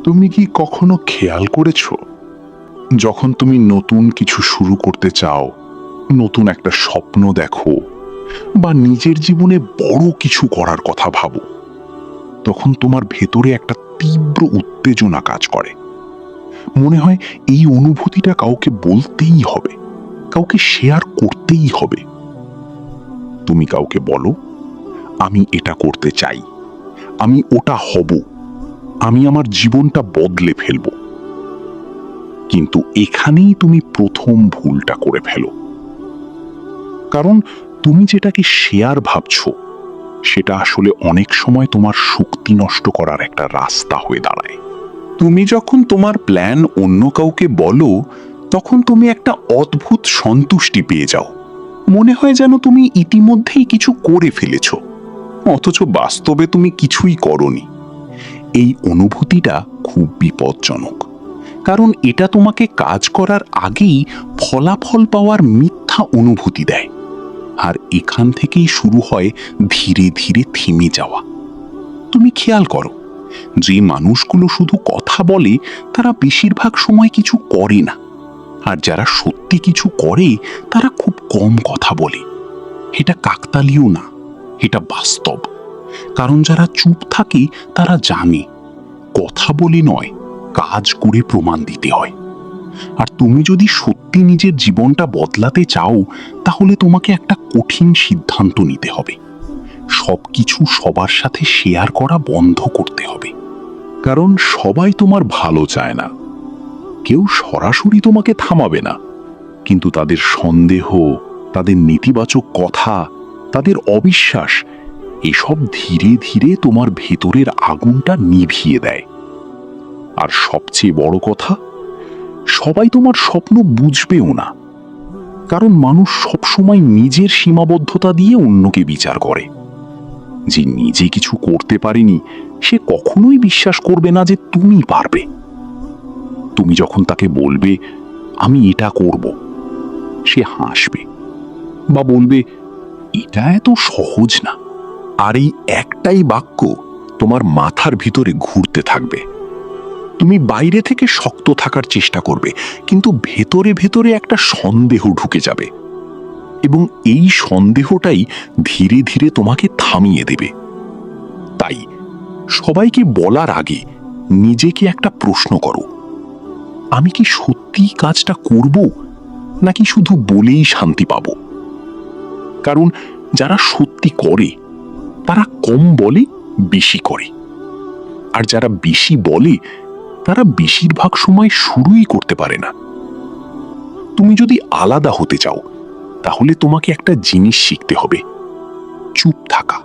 তুমি কি কখনো খেয়াল করেছো, যখন তুমি নতুন কিছু শুরু করতে চাও, নতুন একটা স্বপ্ন দেখো বা নিজের জীবনে বড় কিছু করার কথা ভাবো, তখন তোমার ভেতরে একটা তীব্র উত্তেজনা কাজ করে। মনে হয় এই অনুভূতিটা কাউকে বলতেই হবে, কাউকে শেয়ার করতেই হবে। তুমি কাউকে বলো, আমি এটা করতে চাই, আমি ওটা হব, আমি আমার জীবনটা বদলে ফেলবো। কিন্তু এখানেই তুমি প্রথম ভুলটা করে ফেলো। কারণ তুমি যেটাকে শেয়ার ভাবছো, সেটা আসলে অনেক সময় তোমার শক্তি নষ্ট করার একটা রাস্তা হয়ে দাঁড়ায়। তুমি যখন তোমার প্ল্যান অন্য কাউকে বলো, তখন তুমি একটা অদ্ভুত সন্তুষ্টি পেয়ে যাও। মনে হয় যেন তুমি ইতিমধ্যেই কিছু করে ফেলেছ, অথচ বাস্তবে তুমি কিছুই করনি। এই অনুভূতিটা খুব বিপজ্জনক, কারণ এটা তোমাকে কাজ করার আগেই ফলাফল পাওয়ার মিথ্যা অনুভূতি দেয়। আর এখান থেকেই শুরু হয় ধীরে ধীরে থেমে যাওয়া। তুমি খেয়াল করো, যে মানুষগুলো শুধু কথা বলে তারা বেশিরভাগ সময় কিছু করে না, আর যারা সত্যি কিছু করে তারা খুব কম কথা বলে। এটা কাকতালীয় না, এটা বাস্তব। কারণ যারা চুপ থাকে তারা জানে কথা বলে নয়, কাজ করে প্রমাণ দিতে হয়। আর তুমি যদি সত্যি নিজের জীবনটা বদলাতে চাও, তাহলে তোমাকে একটা কঠিন সিদ্ধান্ত নিতে হবে। সবকিছু সবার সাথে শেয়ার করা বন্ধ করতে হবে। কারণ সবাই তোমার ভালো চায় না। কেউ সরাসরি তোমাকে থামাবে না, কিন্তু তাদের সন্দেহ, তাদের নেতিবাচক কথা, তাদের অবিশ্বাস, এসব ধীরে ধীরে তোমার ভেতরের আগুনটা নিভিয়ে দেয়। আর সবচেয়ে বড় কথা, সবাই তোমার স্বপ্ন বুঝবেও না। কারণ মানুষ সবসময় নিজের সীমাবদ্ধতা দিয়ে অন্যকে বিচার করে। যে নিজে কিছু করতে পারেনি, সে কখনোই বিশ্বাস করবে না যে তুমি পারবে। তুমি যখন তাকে বলবে, আমি এটা করব, সে হাসবে বা বলবে, এটা এত সহজ না। আর এই একটাই বাক্য তোমার মাথার ভিতরে ঘুরতে থাকবে। তুমি বাইরে থেকে শক্ত থাকার চেষ্টা করবে, কিন্তু ভেতরে ভেতরে একটা সন্দেহ ঢুকে যাবে, এবং এই সন্দেহটাই ধীরে ধীরে তোমাকে থামিয়ে দেবে। তাই সবাইকে বলার আগে নিজেকে একটা প্রশ্ন করো, আমি কি সত্যি কাজটা করব, নাকি শুধু বলেই শান্তি পাব? কারণ যারা সত্যি করে তারা কম বলে, বেশি করে। আর যারা বেশি বলে তারা বেশিরভাগ সময় শুরুই করতে পারে না। তুমি যদি আলাদা হতে চাও, তাহলে তোমাকে একটা জিনিস শিখতে হবে: চুপ থাকা,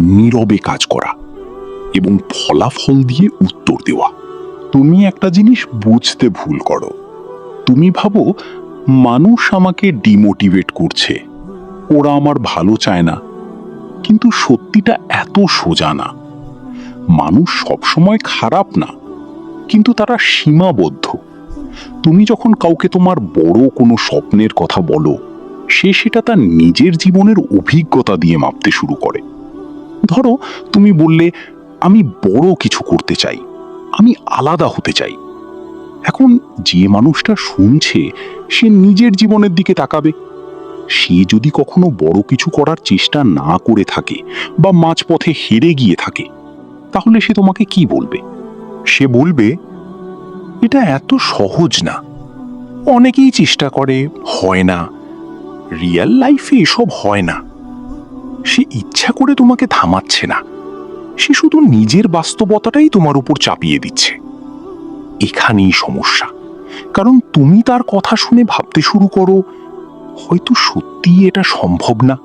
নীরবে কাজ করা, এবং ফলাফল দিয়ে উত্তর দেওয়া। তুমি একটা জিনিস বুঝতে ভুল করো। তুমি ভাবো, মানুষ আমাকে ডিমোটিভেট করছে, ওরা আমার ভালো চায় না। কিন্তু সত্যিটা এত সোজা না। মানুষ সবসময় খারাপ না, কিন্তু তারা সীমাবদ্ধ। তুমি যখন কাউকে তোমার বড় কোনো স্বপ্নের কথা বলো, সে সেটা তার নিজের জীবনের অভিজ্ঞতা দিয়ে মাপতে শুরু করে। ধরো, তুমি বললে, আমি বড় কিছু করতে চাই, আমি আলাদা হতে চাই। এখন যে মানুষটা শুনছে, সে নিজের জীবনের দিকে তাকাবে। সে যদি কখনো বড় কিছু করার চেষ্টা না করে থাকে বা মাঝপথে হেরে গিয়ে থাকে, তাহলে সে তোমাকে কি বলবে? সে বলবে, এটা এত সহজ না, অনেকেই চেষ্টা করে, হয় না, রিয়েল লাইফে এসব হয় না। সে ইচ্ছা করে তোমাকে থামাচ্ছে না, সে শুধু নিজের বাস্তবতাটাই তোমার উপর চাপিয়ে দিচ্ছে। এখানেই সমস্যা। কারণ তুমি তার কথা শুনে ভাবতে শুরু করো, হয়তো সত্যিই এটা সম্ভব না।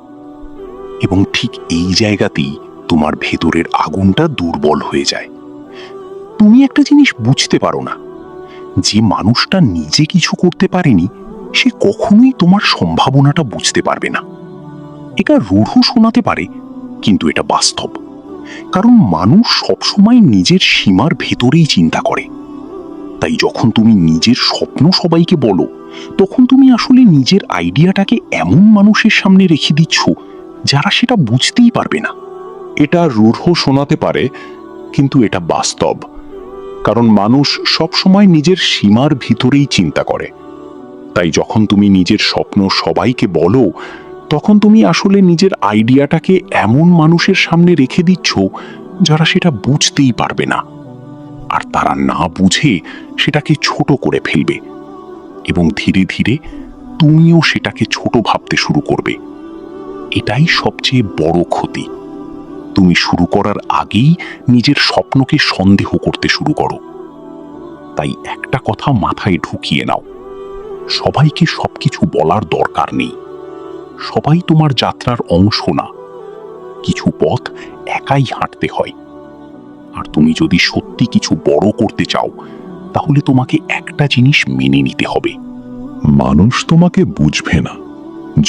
এবং ঠিক এই জায়গাতেই তোমার ভেতরের আগুনটা দুর্বল হয়ে যায়। তুমি একটা জিনিস বুঝতে পারো না, যে মানুষটা নিজে কিছু করতে পারেনি, সে কখনোই তোমার সম্ভাবনাটা বুঝতে পারবে না। এটা রূঢ় শোনাতে পারে, কিন্তু এটা বাস্তব। কারণ মানুষ সবসময় নিজের সীমার ভেতরেই চিন্তা করে। তাই যখন তুমি নিজের স্বপ্ন সবাইকে বলো, তখন তুমি আসলে নিজের আইডিয়াটাকে এমন মানুষের সামনে রেখে দিচ্ছ যারা সেটা বুঝতেই পারবে না। এটা রূঢ় শোনাতে পারে, কিন্তু এটা বাস্তব। কারণ মানুষ সবসময় নিজের সীমার ভিতরেই চিন্তা করে। তাই যখন তুমি নিজের স্বপ্ন সবাইকে বলো, তখন তুমি আসলে নিজের আইডিয়াটাকে এমন মানুষের সামনে রেখে দিচ্ছ যারা সেটা বুঝতেই পারবে না। আর তারা না বুঝে সেটাকে ছোট করে ফেলবে, এবং ধীরে ধীরে তুমিও সেটাকে ছোট ভাবতে শুরু করবে। এটাই সবচেয়ে বড় ক্ষতি। তুমি শুরু করার আগেই নিজের স্বপ্নকে সন্দেহ করতে শুরু করো। তাই একটা কথা মাথায় ঢুকিয়ে নাও, সবাইকে সবকিছু বলার দরকার নেই। সবাই তোমার যাত্রার অংশ না। কিছু পথ একাই হাঁটতে হয়। আর তুমি যদি সত্যি কিছু বড় করতে চাও, তাহলে তোমাকে একটা জিনিস মেনে নিতে হবে, মানুষ তোমাকে বুঝবে না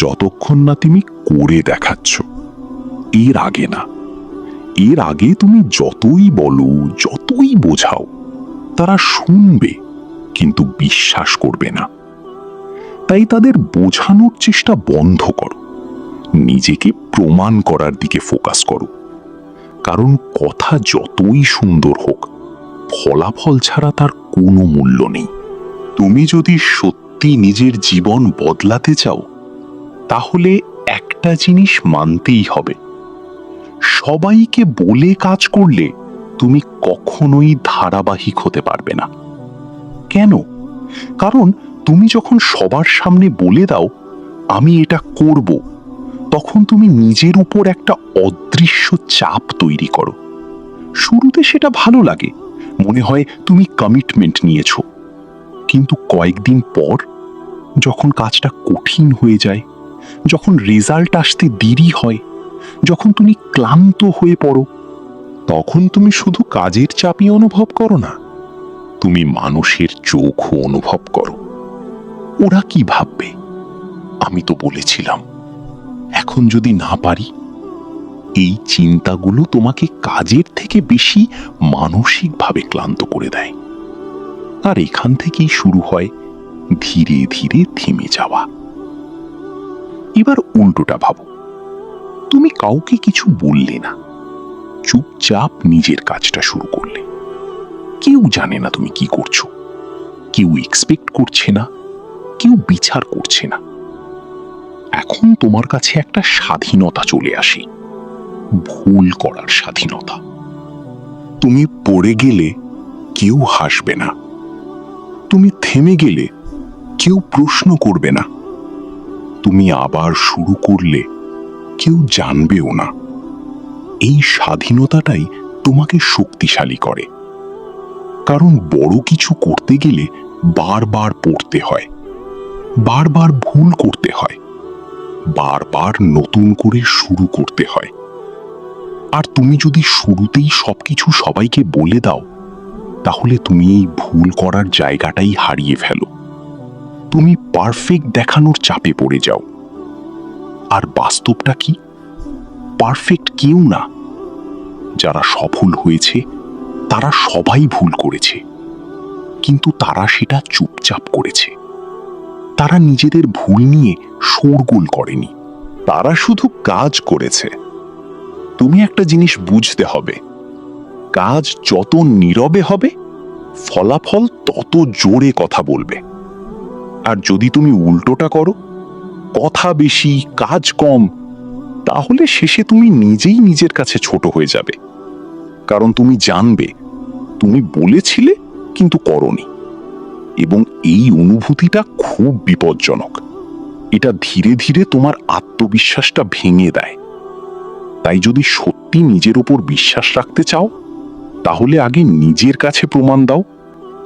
যতক্ষণ না তুমি করে দেখাচ্ছ। এর আগে না। এর আগে তুমি যতই বলো, যতই বোঝাও, তারা শুনবে কিন্তু বিশ্বাস করবে না। তাই তাদের বোঝানোর চেষ্টা বন্ধ করো, নিজেকে প্রমাণ করার দিকে ফোকাস করো। কারণ কথা যতই সুন্দর হোক, ফলাফল ছাড়া তার কোনো মূল্য নেই। তুমি যদি সত্যি নিজের জীবন বদলাতে চাও, তাহলে একটা জিনিস মানতেই হবে, সবাইকে বলে কাজ করলে তুমি কখনোই ধারাবাহিক হতে পারবে না। কেন? কারণ তুমি যখন সবার সামনে বলে দাও আমি এটা করব, তখন তুমি নিজের উপর একটা অদৃশ্য চাপ তৈরি করো। শুরুতে সেটা ভালো লাগে, মনে হয় তুমি কমিটমেন্ট নিয়েছ। কিন্তু কয়েকদিন পর যখন কাজটা কঠিন হয়ে যায়, যখন রেজাল্ট আসতে দেরি হয়, যখন তুমি ক্লান্ত হয়ে পড়ো, তখন তুমি শুধু কাজের চাপই অনুভব করো না, তুমি মানুষের চোখও অনুভব করো। ওরা কি ভাববে? আমি তো বলেছিলাম, এখন যদি না পারি। এই চিন্তাগুলো তোমাকে কাজের থেকে বেশি মানসিকভাবে ক্লান্ত করে দেয়। আর এখান থেকেই শুরু হয় ধীরে ধীরে থেমে যাওয়া। এবার উল্টোটা ভাবো, তুমি কাউকে কিছু বললে না, চুপচাপ নিজের কাজটা শুরু করলে। কেউ জানে না তুমি কি করছো, কেউ এক্সপেক্ট করছে না, কেউ বিচার করছে না। এখন তোমার কাছে একটা স্বাধীনতা চলে আসে, ভুল করার স্বাধীনতা। তুমি পড়ে গেলে কেউ হাসবে না, তুমি থেমে গেলে কেউ প্রশ্ন করবে না, তুমি আবার শুরু করলে কেউ জানবেও না। এই স্বাধীনতাটাই তোমাকে শক্তিশালী করে। কারণ বড় কিছু করতে গেলে বারবার পড়তে হয়, বারবার ভুল করতে হয়, বারবার নতুন করে শুরু করতে হয়। আর তুমি যদি শুরুতেই সবকিছু সবাইকে বলে দাও, তাহলে তুমি এই ভুল করার জায়গাটাই হারিয়ে ফেলো। তুমি পারফেক্ট দেখানোর চাপে পড়ে যাও। আর বাস্তবটা কি? পারফেক্ট কেউ না। যারা সফল হয়েছে তারা সবাই ভুল করেছে, কিন্তু তারা সেটা চুপচাপ করেছে। তারা নিজেদের ভুল নিয়ে শোরগোল করেনি, তারা শুধু কাজ করেছে। তুমি একটা জিনিস বুঝতে হবে, কাজ যত নীরবে হবে, ফলাফল তত জোরে কথা বলবে। আর যদি তুমি উল্টোটা করো, কথা বেশি কাজ কম, তাহলে শেষে তুমি নিজেই নিজের কাছে ছোট হয়ে যাবে। কারণ তুমি জানবে তুমি বলেছিলে কিন্তু করনি। এবং এই অনুভূতিটা খুব বিপজ্জনক। এটা ধীরে ধীরে তোমার আত্মবিশ্বাসটা ভেঙে দেয়। তাই যদি সত্যি নিজের উপর বিশ্বাস রাখতে চাও, তাহলে আগে নিজের কাছে প্রমাণ দাও,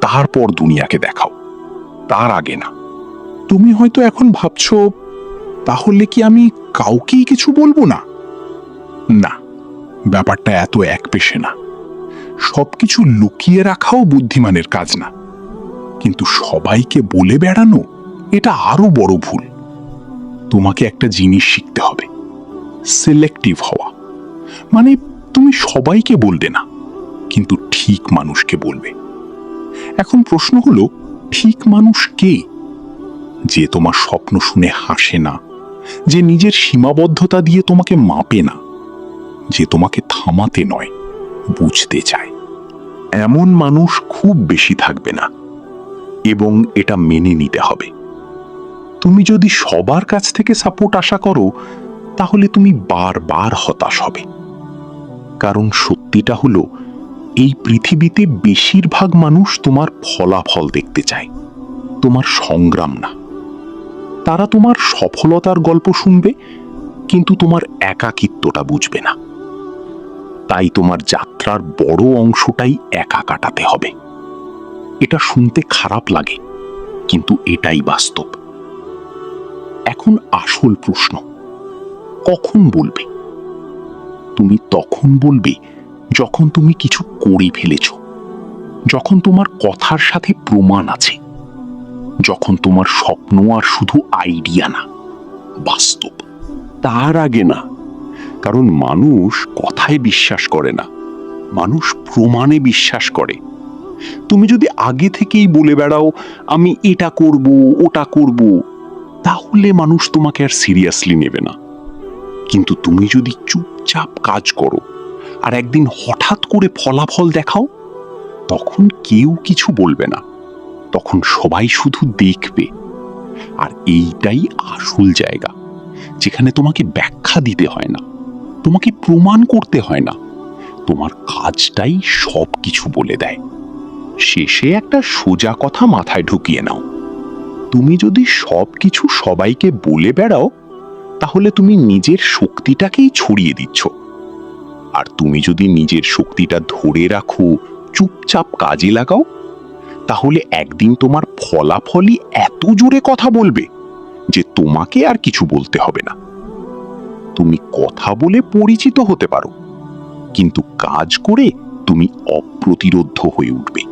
তারপর দুনিয়াকে দেখাও, তার আগে না। তুমি হয়তো এখন ভাবছো, তাহলে কি আমি কাউকেই কিছু বলবো না? না, ব্যাপারটা এত একপেশে না। সবকিছু লুকিয়ে রাখাও বুদ্ধিমানের কাজ না, কিন্তু সবাইকে বলে বেড়ানো এটা আরো বড় ভুল। তোমাকে একটা জিনিস শিখতে হবে, সিলেক্টিভ হওয়া। মানে তুমি সবাইকে বলবে না, কিন্তু ঠিক মানুষকে বলবে। এখন প্রশ্ন হলো, ঠিক মানুষ কে? যে তোমার স্বপ্ন শুনে হাসে না, যে নিজের সীমাবদ্ধতা দিয়ে তোমাকে মাপে না, যে তোমাকে থামাতে নয় বুঝতে চায়। এমন মানুষ খুব বেশি থাকবে না, এবং এটা মেনে নিতে হবে। তুমি যদি সবার কাছ থেকে সাপোর্ট আশা করো, তাহলে তুমি বারবার হতাশ হবে। কারণ সত্যিটা হলো, এই পৃথিবীতে বেশিরভাগ মানুষ তোমার ফলাফল দেখতে চায়, তোমার সংগ্রাম না। তারা তোমার সফলতার গল্প শুনবে, কিন্তু তোমার একাকিত্বটা বুঝবে না। তাই তোমার যাত্রার বড় অংশটাই একা কাটাতে হবে। এটা শুনতে খারাপ লাগে, কিন্তু এটাই বাস্তব। এখন আসল প্রশ্ন, কখন বলবে? তুমি তখন বলবে যখন তুমি কিছু করে ফেলেছ, যখন তোমার কথার সাথে প্রমাণ আছে, যখন তোমার স্বপ্ন আর শুধু আইডিয়া না, বাস্তব। তার আগে না, কারণ মানুষ কথায় বিশ্বাস করে না, মানুষ প্রমাণে বিশ্বাস করে। তুমি যদি আগে থেকেই বলে বেড়াও আমি এটা করব ওটা করব, তাহলে মানুষ তোমাকে আর সিরিয়াসলি নেবে না। কিন্তু তুমি যদি চুপচাপ কাজ করো আর একদিন হঠাৎ করে ফলাফল দেখাও, তখন কেউ কিছু বলবে না, তখন সবাই শুধু দেখবে। আর এইটাই আসল জায়গা, যেখানে তোমাকে ব্যাখ্যা দিতে হয় না, তোমাকে প্রমাণ করতে হয় না, তোমার কাজটাই সব কিছু বলে দেয়। শেষে একটা সোজা কথা মাথায় ঢুকিয়ে নাও, তুমি যদি সব কিছু সবাইকে বলে বেড়াও, তাহলে তুমি নিজের শক্তিটাকেই ছড়িয়ে দিচ্ছ। আর তুমি যদি নিজের শক্তিটা ধরে রাখো, চুপচাপ কাজে লাগাও, তাহলে একদিন তোমার ফলাফলই এত জোরে কথা বলবে যে তোমাকে আর কিছু বলতে হবে না। তুমি কথা বলে পরিচিত হতে পারো, কিন্তু কাজ করে তুমি অপ্রতিরোধ্য হয়ে উঠবে।